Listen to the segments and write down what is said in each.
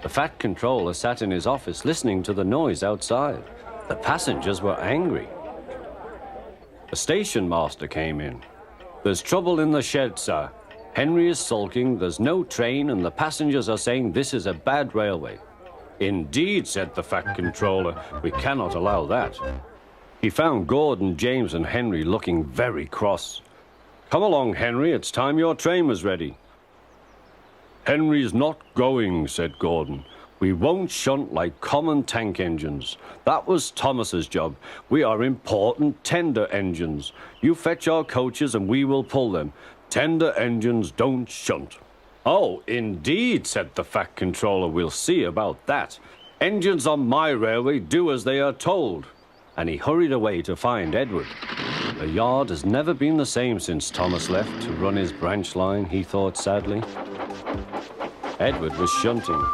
The Fat Controller sat in his office listening to the noise outside. The passengers were angry. The station master came in. "There's trouble in the shed, sir. Henry is sulking, there's no train, and the passengers are saying this is a bad railway." "Indeed," said the Fat Controller, "we cannot allow that." He found Gordon, James, and Henry looking very cross. "Come along, Henry, it's time your train was ready." "Henry's not going," said Gordon. "We won't shunt like common tank engines. That was Thomas's job. We are important tender engines. You fetch our coaches and we will pull them. Tender engines don't shunt." "Oh, indeed," said the Fat Controller. "We'll see about that. Engines on my railway do as they are told." And he hurried away to find Edward. The yard has never been the same since Thomas left to run his branch line, he thought sadly. Edward was shunting.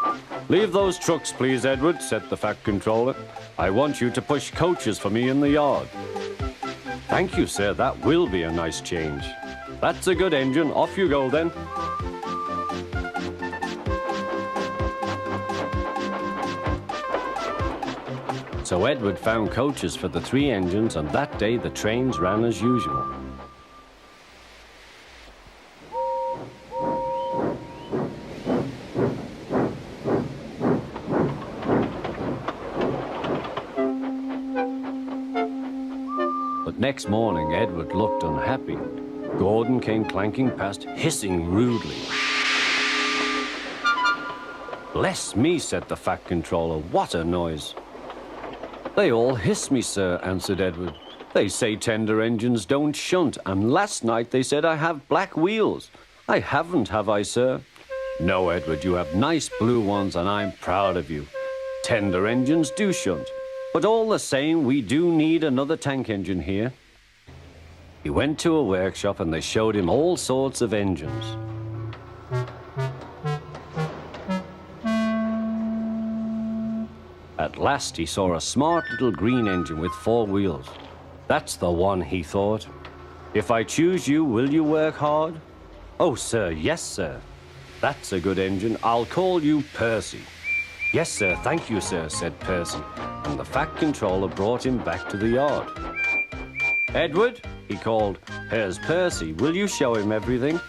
"Leave those trucks, please, Edward," said the Fat Controller. "I want you to push coaches for me in the yard." "Thank you, sir, that will be a nice change." "That's a good engine. Off you go, then." So Edward found coaches for the 3 engines, and that day the trains ran as usual. But next morning, Edward looked unhappy. Gordon came clanking past, hissing rudely. "Bless me," said the Fat Controller, "what a noise." "They all hiss me, sir," answered Edward. "They say tender engines don't shunt, and last night they said I have black wheels. I haven't, have I, sir?" "No, Edward, you have nice blue ones, and I'm proud of you. Tender engines do shunt, but all the same, we do need another tank engine here." He went to a workshop, and they showed him all sorts of engines. At last he saw a smart little green engine with 4 wheels. "That's the one," he thought. "If I choose you, will you work hard?" "Oh, sir, yes, sir." "That's a good engine. I'll call you Percy." "Yes, sir, thank you, sir," said Percy, and the Fat Controller brought him back to the yard. "Edward," he called, "here's Percy. Will you show him everything?"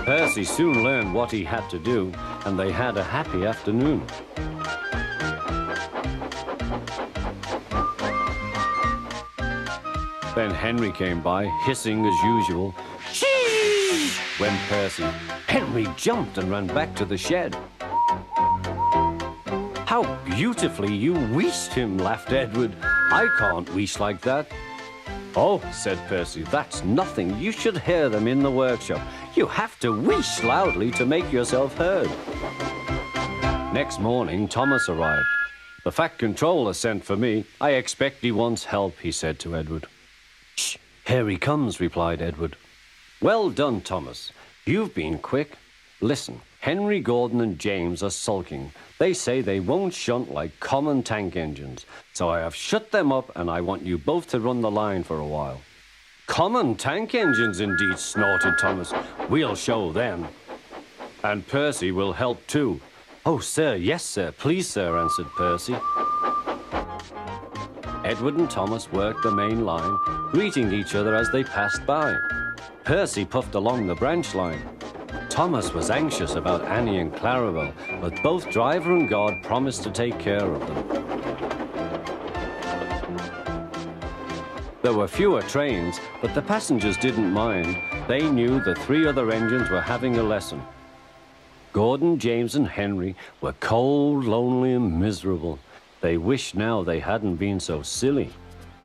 Percy soon learned what he had to do, and they had a happy afternoon. Then Henry came by, hissing as usual. "Chee!" went Percy. Henry jumped and ran back to the shed. "How beautifully you wheeshed him," laughed Edward. "I can't wheesh like that." "Oh," said Percy, "that's nothing. You should hear them in the workshop. You have to wheesh loudly to make yourself heard." Next morning, Thomas arrived. "The Fat Controller sent for me. I expect he wants help," he said to Edward. "Shh, here he comes," replied Edward. "Well done, Thomas. You've been quick. Listen, Henry, Gordon, and James are sulking. They say they won't shunt like common tank engines. So I have shut them up, and I want you both to run the line for a while." "Common tank engines, indeed," snorted Thomas. "We'll show them." "And Percy will help too." "Oh, sir, yes, sir. Please, sir," answered Percy. Edward and Thomas worked the main line, greeting each other as they passed by. Percy puffed along the branch line. Thomas was anxious about Annie and Clarabelle, but both driver and guard promised to take care of them. There were fewer trains, but the passengers didn't mind. They knew the 3 other engines were having a lesson. Gordon, James, and Henry were cold, lonely, and miserable. They wished now they hadn't been so silly.